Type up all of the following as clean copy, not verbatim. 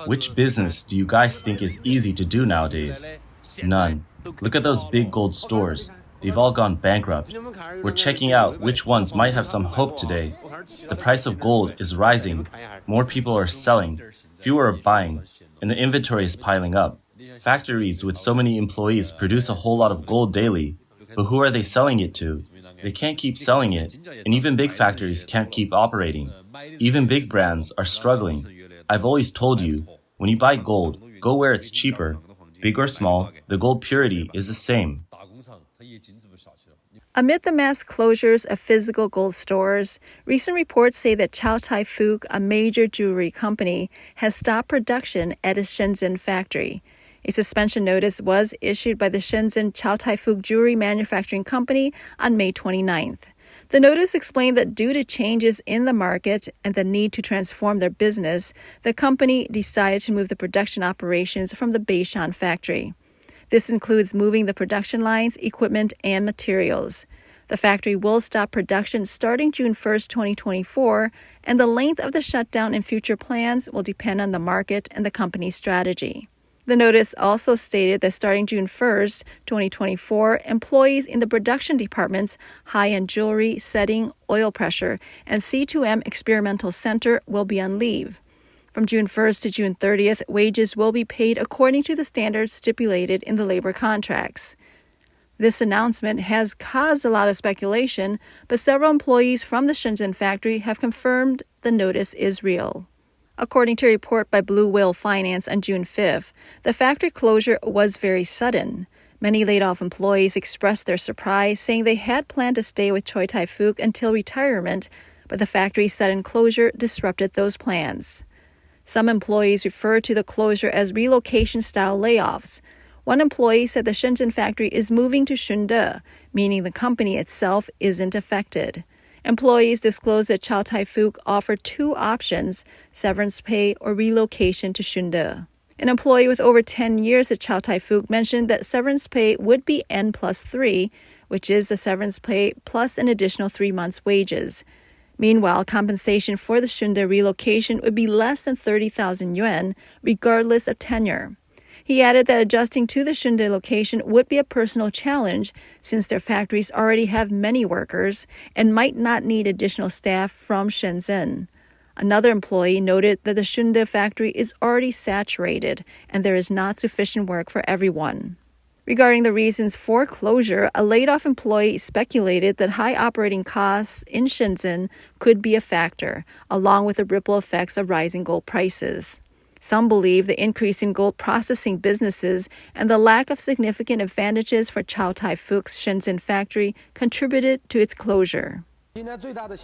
Which business do you guys think is easy to do nowadays? None. Look at those big gold stores. They've all gone bankrupt. We're checking out which ones might have some hope today. The price of gold is rising. More people are selling. Fewer are buying. And the inventory is piling up. Factories with so many employees produce a whole lot of gold daily. But who are they selling it to? They can't keep selling it. And even big factories can't keep operating. Even big brands are struggling. I've always told you, when you buy gold, go where it's cheaper. Big or small, the gold purity is the same. Amid the mass closures of physical gold stores, recent reports say that Chow Tai Fook, a major jewelry company, has stopped production at its Shenzhen factory. A suspension notice was issued by the Shenzhen Chow Tai Fook Jewelry Manufacturing Company on May 29th. The notice explained that due to changes in the market and the need to transform their business, the company decided to move the production operations from the Beishan factory. This includes moving the production lines, equipment, and materials. The factory will stop production starting June 1st, 2024, and the length of the shutdown and future plans will depend on the market and the company's strategy. The notice also stated that starting June 1st, 2024, employees in the production departments, high-end jewelry, setting, oil pressure, and C2M experimental center will be on leave. From June 1st to June 30th, wages will be paid according to the standards stipulated in the labor contracts. This announcement has caused a lot of speculation, but several employees from the Shenzhen factory have confirmed the notice is real. According to a report by Blue Whale Finance on June 5th, the factory closure was very sudden. Many laid-off employees expressed their surprise, saying they had planned to stay with Chow Tai Fook until retirement, but the factory's sudden closure disrupted those plans. Some employees refer to the closure as relocation-style layoffs. One employee said the Shenzhen factory is moving to Shunde, meaning the company itself isn't affected. Employees disclosed that Chow Tai Fook offered two options, severance pay or relocation to Shunde. An employee with over 10 years at Chow Tai Fook mentioned that severance pay would be N+3, which is the severance pay plus an additional 3 months' wages. Meanwhile, compensation for the Shunde relocation would be less than 30,000 yuan, regardless of tenure. He added that adjusting to the Shunde location would be a personal challenge since their factories already have many workers and might not need additional staff from Shenzhen. Another employee noted that the Shunde factory is already saturated and there is not sufficient work for everyone. Regarding the reasons for closure, a laid-off employee speculated that high operating costs in Shenzhen could be a factor, along with the ripple effects of rising gold prices. Some believe the increase in gold processing businesses and the lack of significant advantages for Chow Tai Fook's Shenzhen factory contributed to its closure.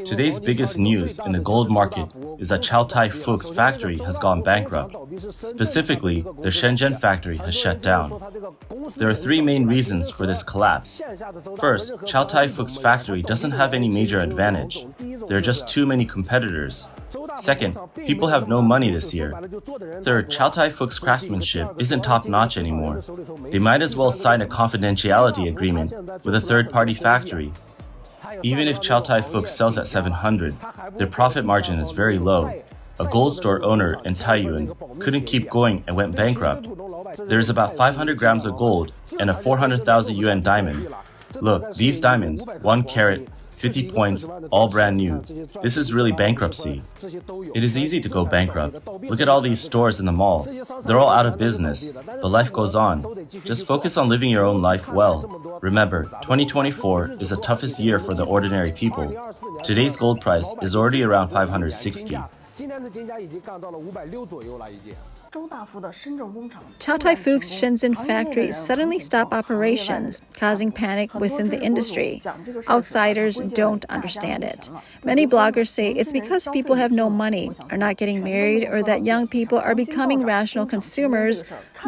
Today's biggest news in the gold market is that Chow Tai Fook's factory has gone bankrupt. Specifically, their Shenzhen factory has shut down. There are three main reasons for this collapse. First, Chow Tai Fook's factory doesn't have any major advantage. There are just too many competitors. Second, people have no money this year. Third, Chow Tai Fook's craftsmanship isn't top-notch anymore. They might as well sign a confidentiality agreement with a third-party factory. Even if Chow Tai Fook sells at 700, their profit margin is very low. A gold store owner in Taiyuan couldn't keep going and went bankrupt. There's about 500 grams of gold and a 400,000 yuan diamond. Look, these diamonds, 1 carat, 50 points, all brand new. This is really bankruptcy. It is easy to go bankrupt. Look at all these stores in the mall. They're all out of business, but life goes on. Just focus on living your own life well. Remember, 2024 is the toughest year for the ordinary people. Today's gold price is already around 560. Chow Tai Fook's Shenzhen factory suddenly stopped operations, causing panic within the industry. Outsiders don't understand it. Many bloggers say it's because people have no money, are not getting married, or that young people are becoming rational consumers,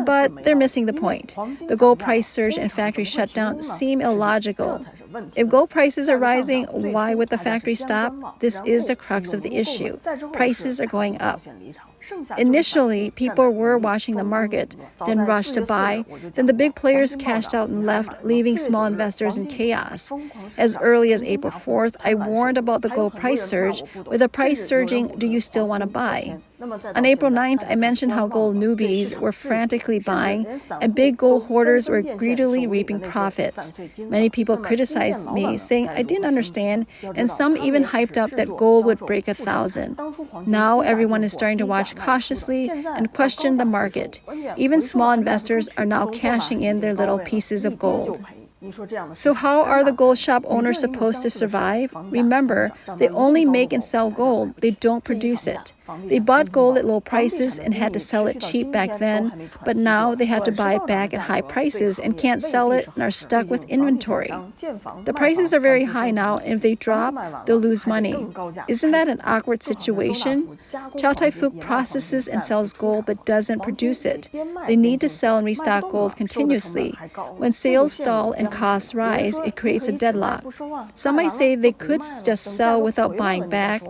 but they're missing the point. The gold price surge and factory shutdown seem illogical. If gold prices are rising, why would the factory stop? This is the crux of the issue. Prices are going up. Initially, people were watching the market, then rushed to buy. Then the big players cashed out and left, leaving small investors in chaos. As early as April 4th, I warned about the gold price surge. With the price surging, do you still want to buy? On April 9th, I mentioned how gold newbies were frantically buying and big gold hoarders were greedily reaping profits. Many people criticized me, saying I didn't understand, and some even hyped up that gold would break 1,000. Now everyone is starting to watch cautiously and question the market. Even small investors are now cashing in their little pieces of gold. So how are the gold shop owners supposed to survive? Remember, they only make and sell gold. They don't produce it. They bought gold at low prices and had to sell it cheap back then, but now they have to buy it back at high prices and can't sell it and are stuck with inventory. The prices are very high now, and if they drop, they'll lose money. Isn't that an awkward situation? Chow Tai Fook processes and sells gold but doesn't produce it. They need to sell and restock gold continuously. When sales stall and costs rise, it creates a deadlock. Some might say they could just sell without buying back,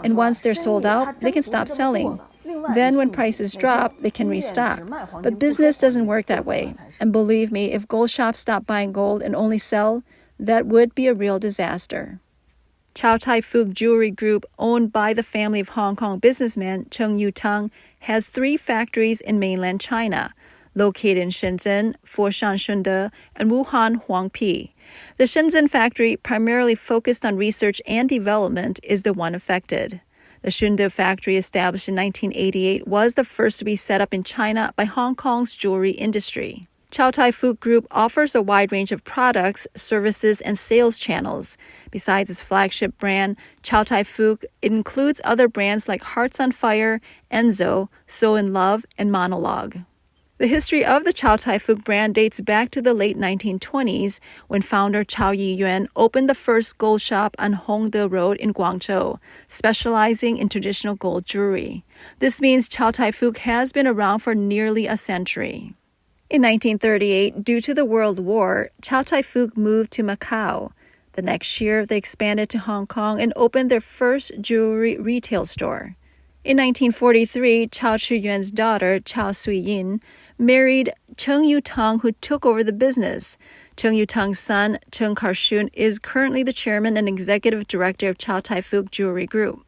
and once they're sold out, they can stop selling. Then when prices drop, they can restock. But business doesn't work that way. And believe me, if gold shops stop buying gold and only sell, that would be a real disaster. Chow Tai Fook Jewelry Group, owned by the family of Hong Kong businessman Cheng Yu-tang, has 3 factories in mainland China, located in Shenzhen, Foshan Shunde, and Wuhan Huangpi. The Shenzhen factory, primarily focused on research and development, is the one affected. The Shunde factory, established in 1988, was the first to be set up in China by Hong Kong's jewelry industry. Chow Tai Fook Group offers a wide range of products, services, and sales channels. Besides its flagship brand, Chow Tai Fook, it includes other brands like Hearts on Fire, Enzo, So in Love, and Monologue. The history of the Chow Tai Fook brand dates back to the late 1920s, when founder Chow Yi-yuan opened the first gold shop on Hongde Road in Guangzhou, specializing in traditional gold jewelry. This means Chow Tai Fook has been around for nearly a century. In 1938, due to the World War, Chow Tai Fook moved to Macau. The next year, they expanded to Hong Kong and opened their first jewelry retail store. In 1943, Chow Chi-yuan's daughter, Chow Sui-yin, married Cheng Yu-tang, who took over the business. Cheng Yu-tang's son, Cheng Kar-shun, is currently the chairman and executive director of Chow Tai Fook Jewelry Group.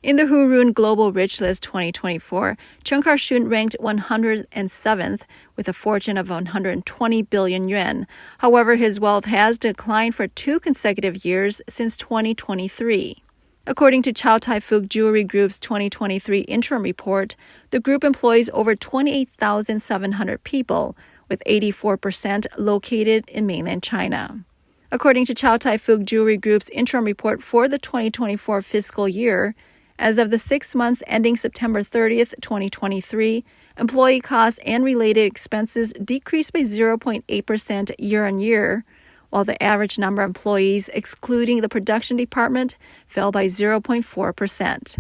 In the Hurun Global Rich List 2024, Cheng Kar-shun ranked 107th with a fortune of 120 billion yuan. However, his wealth has declined for 2 consecutive years since 2023. According to Chow Tai Fook Jewelry Group's 2023 interim report, the group employs over 28,700 people, with 84% located in mainland China. According to Chow Tai Fook Jewelry Group's interim report for the 2024 fiscal year, as of the 6 months ending September 30th, 2023, employee costs and related expenses decreased by 0.8% year-on-year, while the average number of employees, excluding the production department, fell by 0.4%.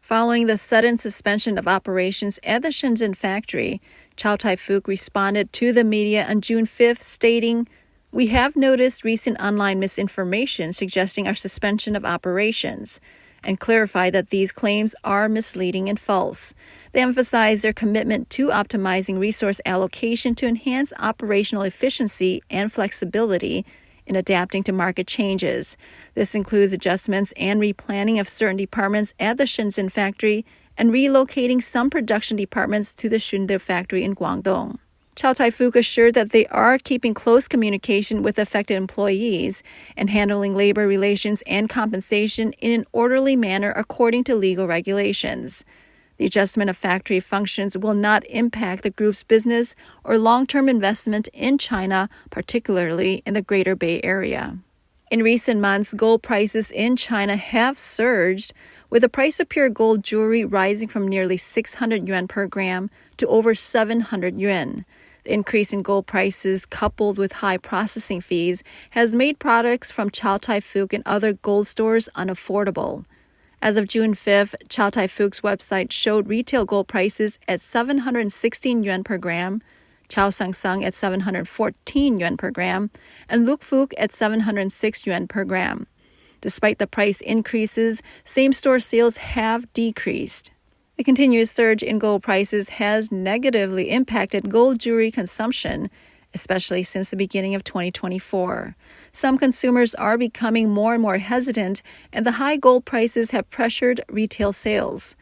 Following the sudden suspension of operations at the Shenzhen factory, Chow Tai Fook responded to the media on June 5th, stating, "We have noticed recent online misinformation suggesting our suspension of operations, and clarified that these claims are misleading and false." They emphasize their commitment to optimizing resource allocation to enhance operational efficiency and flexibility in adapting to market changes. This includes adjustments and replanning of certain departments at the Shenzhen factory and relocating some production departments to the Shunde factory in Guangdong. Chow Tai Fook assured that they are keeping close communication with affected employees and handling labor relations and compensation in an orderly manner according to legal regulations. The adjustment of factory functions will not impact the group's business or long-term investment in China, particularly in the Greater Bay Area. In recent months, gold prices in China have surged, with the price of pure gold jewelry rising from nearly 600 yuan per gram to over 700 yuan. The increase in gold prices, coupled with high processing fees, has made products from Chow Tai Fook and other gold stores unaffordable. As of June 5th, Chow Tai Fook's website showed retail gold prices at 716 yuan per gram, Chow Sang Sung at 714 yuan per gram, and Luk Fook at 706 yuan per gram. Despite the price increases, same-store sales have decreased. The continuous surge in gold prices has negatively impacted gold jewelry consumption, especially since the beginning of 2024. Some consumers are becoming more and more hesitant, and the high gold prices have pressured retail sales.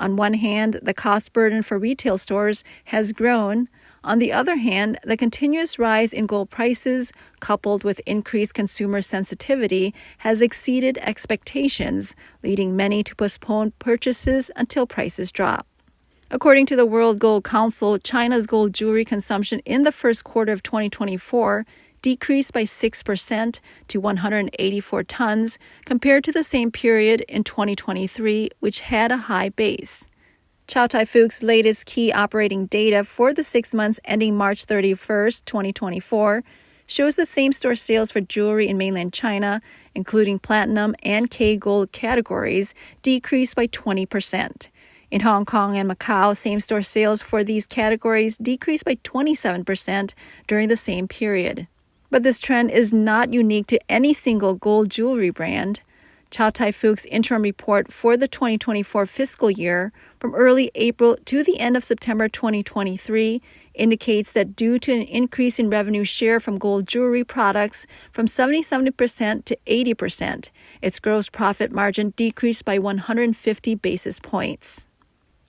On one hand, the cost burden for retail stores has grown. On the other hand, the continuous rise in gold prices, coupled with increased consumer sensitivity, has exceeded expectations, leading many to postpone purchases until prices drop. According to the World Gold Council, China's gold jewelry consumption in the first quarter of 2024 decreased by 6% to 184 tons compared to the same period in 2023, which had a high base. Chow Tai Fook's latest key operating data for the 6 months ending March 31st, 2024, shows the same-store sales for jewelry in mainland China, including platinum and K-gold categories, decreased by 20%. In Hong Kong and Macau, same-store sales for these categories decreased by 27% during the same period. But this trend is not unique to any single gold jewelry brand. Chow Tai Fook's interim report for the 2024 fiscal year, from early April to the end of September 2023, indicates that due to an increase in revenue share from gold jewelry products from 77% to 80%, its gross profit margin decreased by 150 basis points.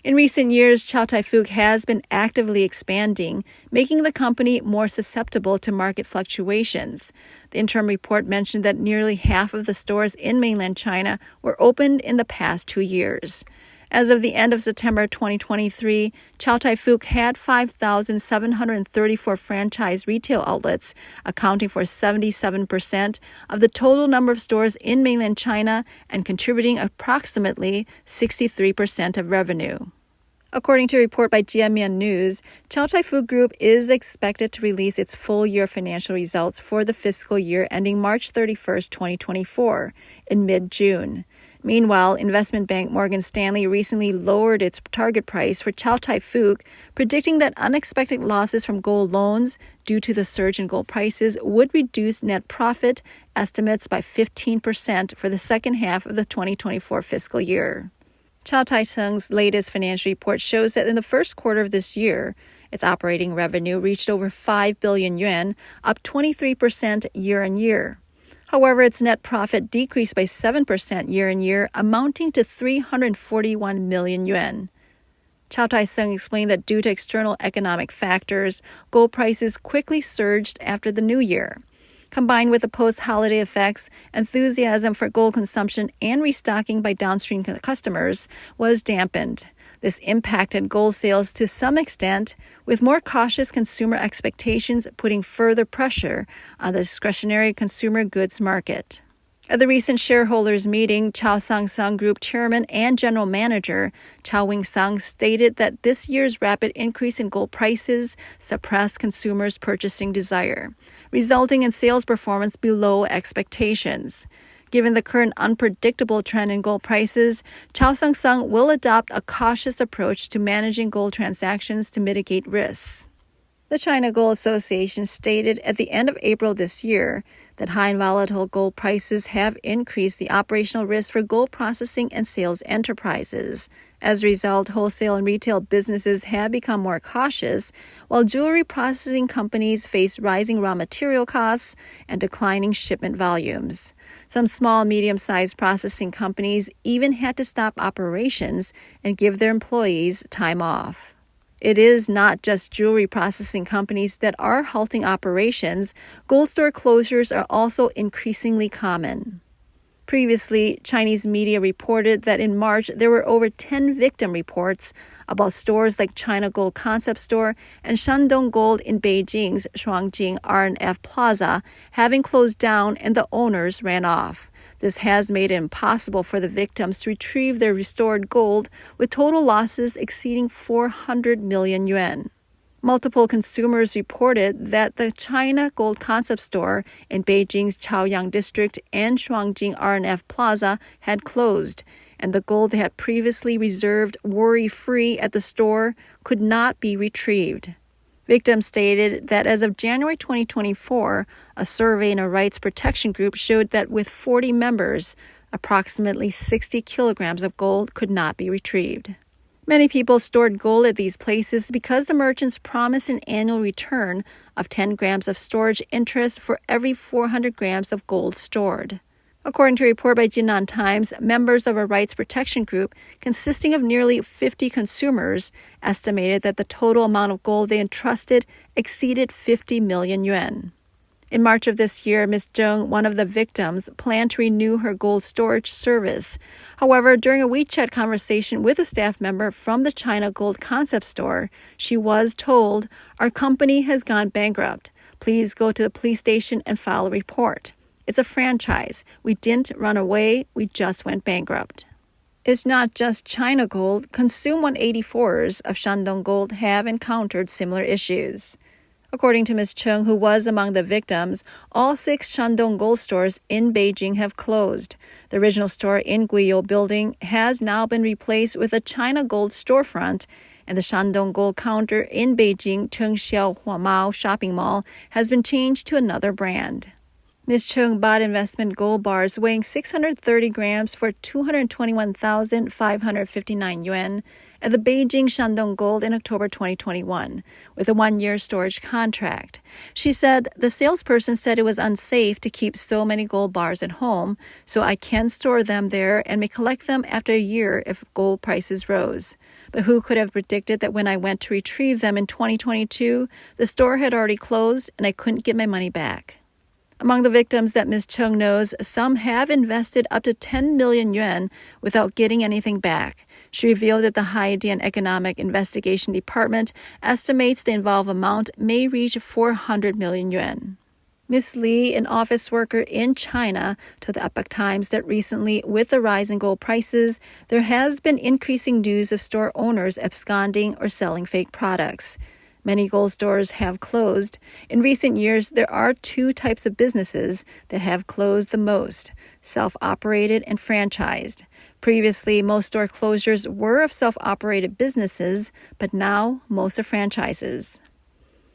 In recent years, Chow Tai Fook has been actively expanding, making the company more susceptible to market fluctuations. The interim report mentioned that nearly half of the stores in mainland China were opened in the past 2 years. As of the end of September 2023, Chow Tai Fook had 5,734 franchise retail outlets, accounting for 77% of the total number of stores in mainland China and contributing approximately 63% of revenue. According to a report by Jiemian News, Chow Tai Fook Group is expected to release its full-year financial results for the fiscal year ending March 31st, 2024, in mid-June. Meanwhile, investment bank Morgan Stanley recently lowered its target price for Chow Tai Fook, predicting that unexpected losses from gold loans due to the surge in gold prices would reduce net profit estimates by 15% for the second half of the 2024 fiscal year. Chow Tai Fook's latest financial report shows that in the first quarter of this year, its operating revenue reached over 5 billion yuan, up 23% year-on-year. However, its net profit decreased by 7% year-on-year, amounting to 341 million yuan. Chow Tai Fook explained that due to external economic factors, gold prices quickly surged after the new year. Combined with the post-holiday effects, enthusiasm for gold consumption and restocking by downstream customers was dampened. This impacted gold sales to some extent, with more cautious consumer expectations putting further pressure on the discretionary consumer goods market. At the recent shareholders' meeting, Chow Sang-sung Group Chairman and General Manager Chow Wing-sung stated that this year's rapid increase in gold prices suppressed consumers' purchasing desire, resulting in sales performance below expectations. Given the current unpredictable trend in gold prices, Chow Sang-sung will adopt a cautious approach to managing gold transactions to mitigate risks. The China Gold Association stated at the end of April this year that high and volatile gold prices have increased the operational risk for gold processing and sales enterprises. As a result, wholesale and retail businesses have become more cautious, while jewelry processing companies face rising raw material costs and declining shipment volumes. Some small, medium-sized processing companies even had to stop operations and give their employees time off. It is not just jewelry processing companies that are halting operations. Gold store closures are also increasingly common. Previously, Chinese media reported that in March there were over 10 victim reports about stores like China Gold Concept Store and Shandong Gold in Beijing's Shuangjing R&F Plaza having closed down and the owners ran off. This has made it impossible for the victims to retrieve their restored gold, with total losses exceeding 400 million yuan. Multiple consumers reported that the China Gold Concept Store in Beijing's Chaoyang District and Shuangjing R&F Plaza had closed, and the gold they had previously reserved worry-free at the store could not be retrieved. Victims stated that as of January 2024, a survey in a rights protection group showed that with 40 members, approximately 60 kilograms of gold could not be retrieved. Many people stored gold at these places because the merchants promised an annual return of 10 grams of storage interest for every 400 grams of gold stored. According to a report by Jinan Times, members of a rights protection group consisting of nearly 50 consumers estimated that the total amount of gold they entrusted exceeded 50 million yuan. In March of this year, Ms. Zheng, one of the victims, planned to renew her gold storage service. However, during a WeChat conversation with a staff member from the China Gold Concept Store, she was told, "Our company has gone bankrupt. Please go to the police station and file a report. It's a franchise. We didn't run away. We just went bankrupt." It's not just China Gold. Consume 184ers of Shandong Gold have encountered similar issues. According to Ms. Chung, who was among the victims, all 6 Shandong Gold stores in Beijing have closed. The original store in Guiyou Building has now been replaced with a China Gold storefront, and the Shandong Gold counter in Beijing Chengxiao Huamao shopping mall has been changed to another brand. Ms. Chung bought investment gold bars weighing 630 grams for 221,559 yuan at the Beijing Shandong Gold in October 2021 with a 1-year storage contract. She said, "The salesperson said it was unsafe to keep so many gold bars at home, so I can store them there and may collect them after a year if gold prices rose. But who could have predicted that when I went to retrieve them in 2022, the store had already closed and I couldn't get my money back?" Among the victims that Ms. Chung knows, some have invested up to 10 million yuan without getting anything back. She revealed that the Haidian Economic Investigation Department estimates the involved amount may reach 400 million yuan. Ms. Li, an office worker in China, told the Epoch Times that recently, with the rise in gold prices, there has been increasing news of store owners absconding or selling fake products. Many gold stores have closed. In recent years, there are 2 types of businesses that have closed the most: self-operated and franchised. Previously, most store closures were of self-operated businesses, but now most are franchises.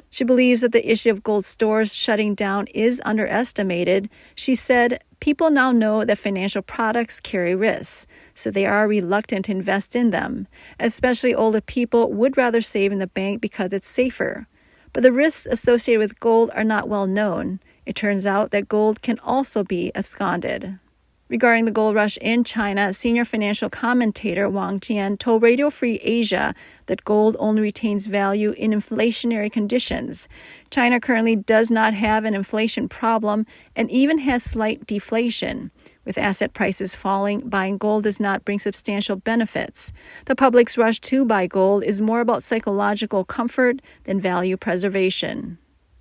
She believes that the issue of gold stores shutting down is underestimated. She said, "People now know that financial products carry risks, so they are reluctant to invest in them. Especially older people would rather save in the bank because it's safer. But the risks associated with gold are not well known. It turns out that gold can also be absconded." Regarding the gold rush in China, senior financial commentator Wang Jian told Radio Free Asia that gold only retains value in inflationary conditions. China currently does not have an inflation problem and even has slight deflation. With asset prices falling, buying gold does not bring substantial benefits. The public's rush to buy gold is more about psychological comfort than value preservation.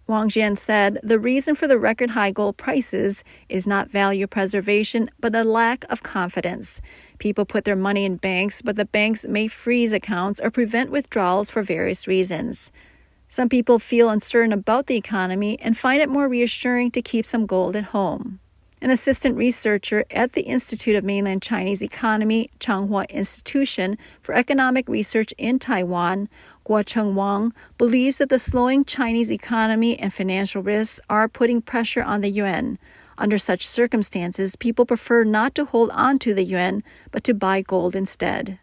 Wang Jian said the reason for the record high gold prices is not value preservation, but a lack of confidence. People put their money in banks, but the banks may freeze accounts or prevent withdrawals for various reasons. Some people feel uncertain about the economy and find it more reassuring to keep some gold at home. An assistant researcher at the Institute of Mainland Chinese Economy, Changhua Institution for Economic Research in Taiwan, Guocheng Wang, believes that the slowing Chinese economy and financial risks are putting pressure on the yuan. Under such circumstances, people prefer not to hold on to the yuan, but to buy gold instead.